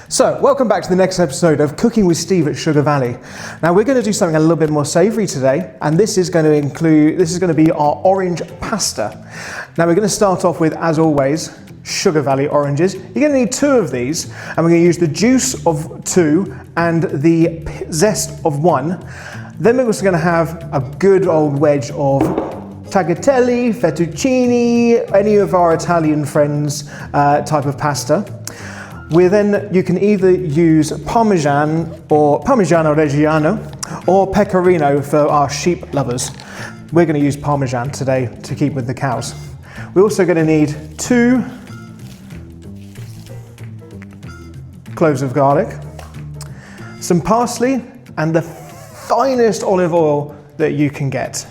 So, welcome back to the next episode of Cooking with Steve at Sugar Valley. Now we're going to do something a little bit more savoury today, and this is going to be our orange pasta. Now we're going to start off with, as always, Sugar Valley oranges. You're going to need 2 of these, and we're going to use the juice of 2 and the zest of 1. Then we're also going to have a good old wedge of tagliatelle, fettuccine, any of our Italian friends type of pasta. You can either use Parmesan or Parmigiano Reggiano or Pecorino for our sheep lovers. We're going to use Parmesan today to keep with the cows. We're also going to need 2 cloves of garlic, some parsley, and the finest olive oil that you can get.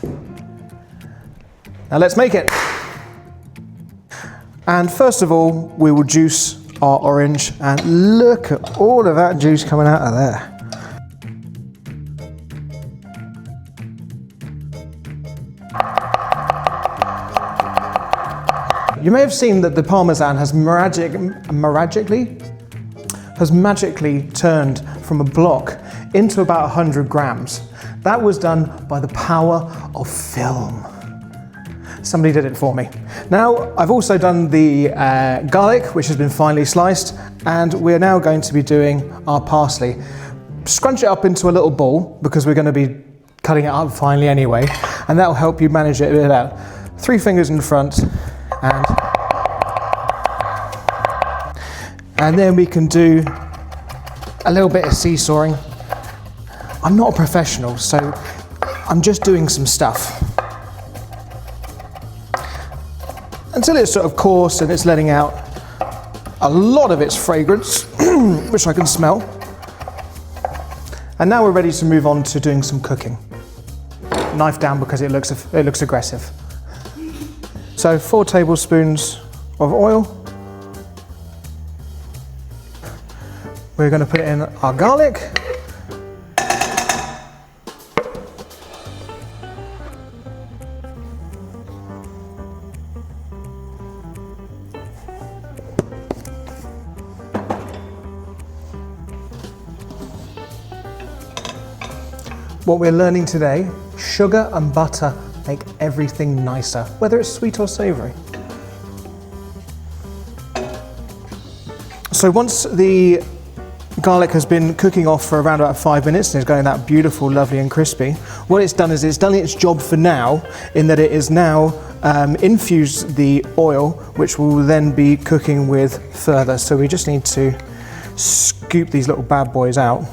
Now let's make it. And first of all, we will juice our orange, and look at all of that juice coming out of there. You may have seen that the Parmesan has magically turned from a block into about 100 grams. That was done by the power of film. Somebody did it for me. Now, I've also done the garlic, which has been finely sliced, and we're now going to be doing our parsley. Scrunch it up into a little ball, because we're going to be cutting it up finely anyway, and that will help you manage it a bit out. 3 fingers in front, and then we can do a little bit of seesawing. I'm not a professional, so I'm just doing some stuff. Until it's sort of coarse and it's letting out a lot of its fragrance, which I can smell. And now we're ready to move on to doing some cooking. Knife down because it looks aggressive. So 4 tablespoons of oil. We're going to put in our garlic. What we're learning today, sugar and butter make everything nicer, whether it's sweet or savoury. So once the garlic has been cooking off for around about 5 minutes and is going that beautiful, lovely and crispy, what it's done is it's done its job for now, in that it is now infused the oil, which we'll then be cooking with further. So we just need to scoop these little bad boys out.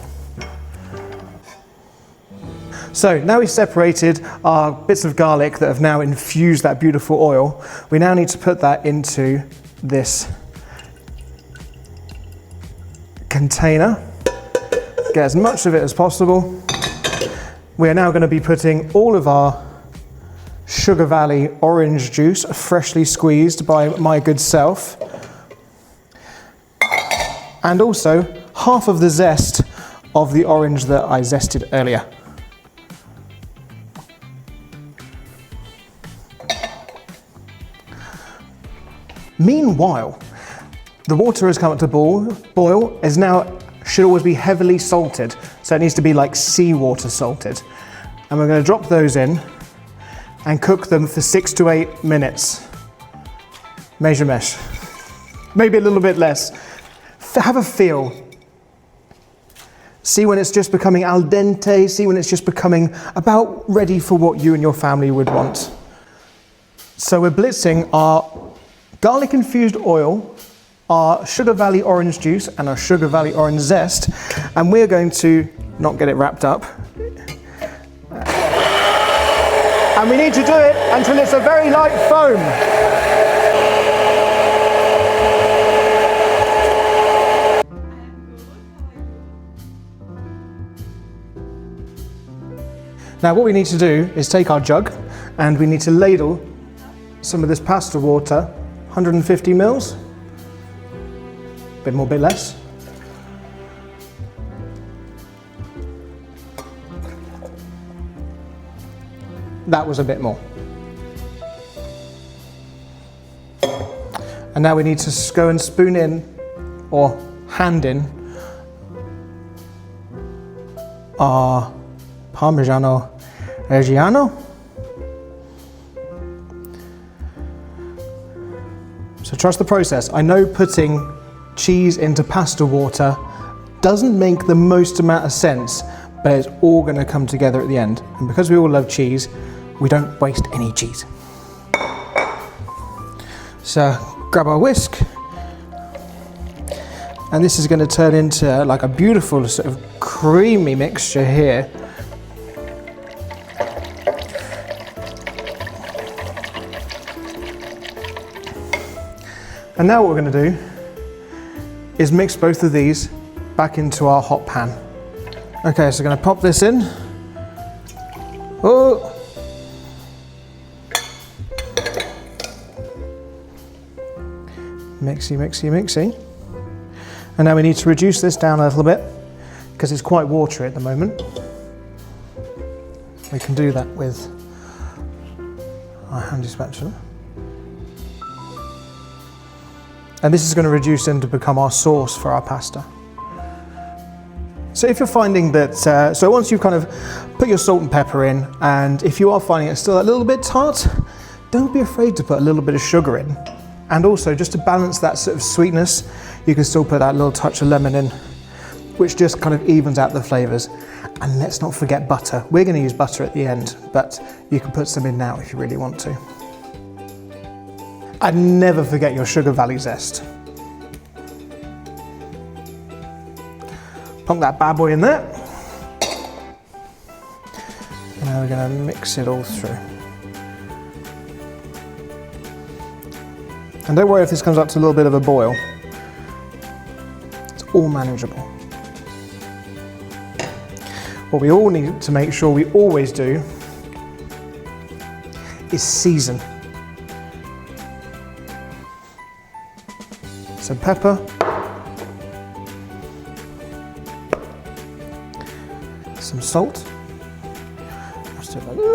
So now we've separated our bits of garlic that have now infused that beautiful oil. We now need to put that into this container. Get as much of it as possible. We are now going to be putting all of our Sugar Valley orange juice, freshly squeezed by my good self, and also half of the zest of the orange that I zested earlier. Meanwhile, the water has come up to boil, should always be heavily salted, so it needs to be like seawater salted. And we're going to drop those in and cook them for 6 to 8 minutes. Measure mesh. Maybe a little bit less. Have a feel. See when it's just becoming al dente, see when it's just becoming about ready for what you and your family would want. So we're blitzing our garlic infused oil, our Sugar Valley orange juice and our Sugar Valley orange zest, and we're going to not get it wrapped up. And we need to do it until it's a very light foam. Now what we need to do is take our jug and we need to ladle some of this pasta water, 150 mils, bit more, bit less. That was a bit more. And now we need to go and spoon in, or hand in, our Parmigiano Reggiano. So trust the process. I know putting cheese into pasta water doesn't make the most amount of sense, but it's all going to come together at the end. And because we all love cheese, we don't waste any cheese. So grab our whisk, and this is going to turn into like a beautiful sort of creamy mixture here. And now what we're going to do is mix both of these back into our hot pan. Okay, so I'm going to pop this in. Oh! Mixy, mixy, mixy. And now we need to reduce this down a little bit because it's quite watery at the moment. We can do that with our handy spatula. And this is going to reduce in to become our sauce for our pasta. So if you're finding that, so once you've kind of put your salt and pepper in, and if you are finding it still a little bit tart, don't be afraid to put a little bit of sugar in. And also, just to balance that sort of sweetness, you can still put that little touch of lemon in, which just kind of evens out the flavors. And let's not forget butter. We're going to use butter at the end, but you can put some in now if you really want to. And never forget your Sugar Valley zest. Plonk that bad boy in there. And now we're going to mix it all through. And don't worry if this comes up to a little bit of a boil. It's all manageable. What we all need to make sure we always do is season. Some pepper, some salt. Let's do it like that.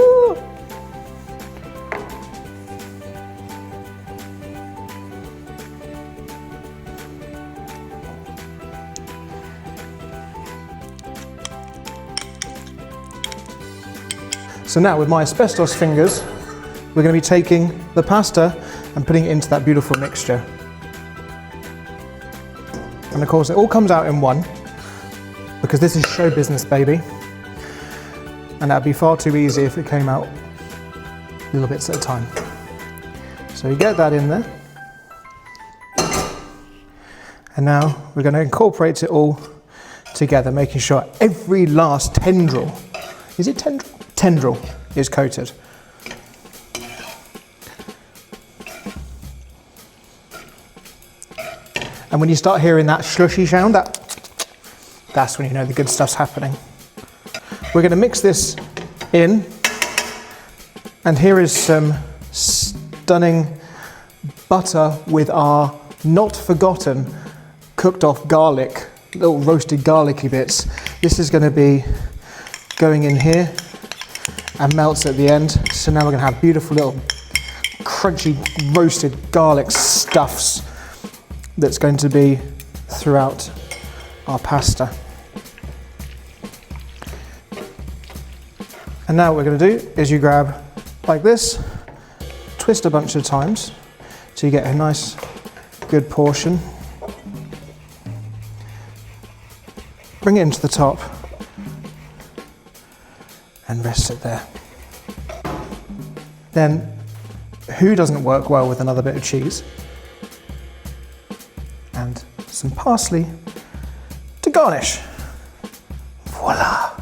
So now with my asbestos fingers, we're going to be taking the pasta and putting it into that beautiful mixture. And of course it all comes out in one, because this is show business, baby. And that'd be far too easy if it came out little bits at a time. So you get that in there. And now we're going to incorporate it all together, making sure every last tendril, is it tendril? Tendril is coated. And when you start hearing that slushy sound, that's when you know the good stuff's happening. We're going to mix this in, and here is some stunning butter with our not forgotten cooked off garlic, little roasted garlicky bits. This is going to be going in here and melts at the end. So now we're going to have beautiful little crunchy roasted garlic stuffs that's going to be throughout our pasta. And now what we're going to do is you grab like this, twist a bunch of times so you get a nice good portion. Bring it into the top and rest it there. Then, who doesn't work well with another bit of cheese? And some parsley to garnish. Voila!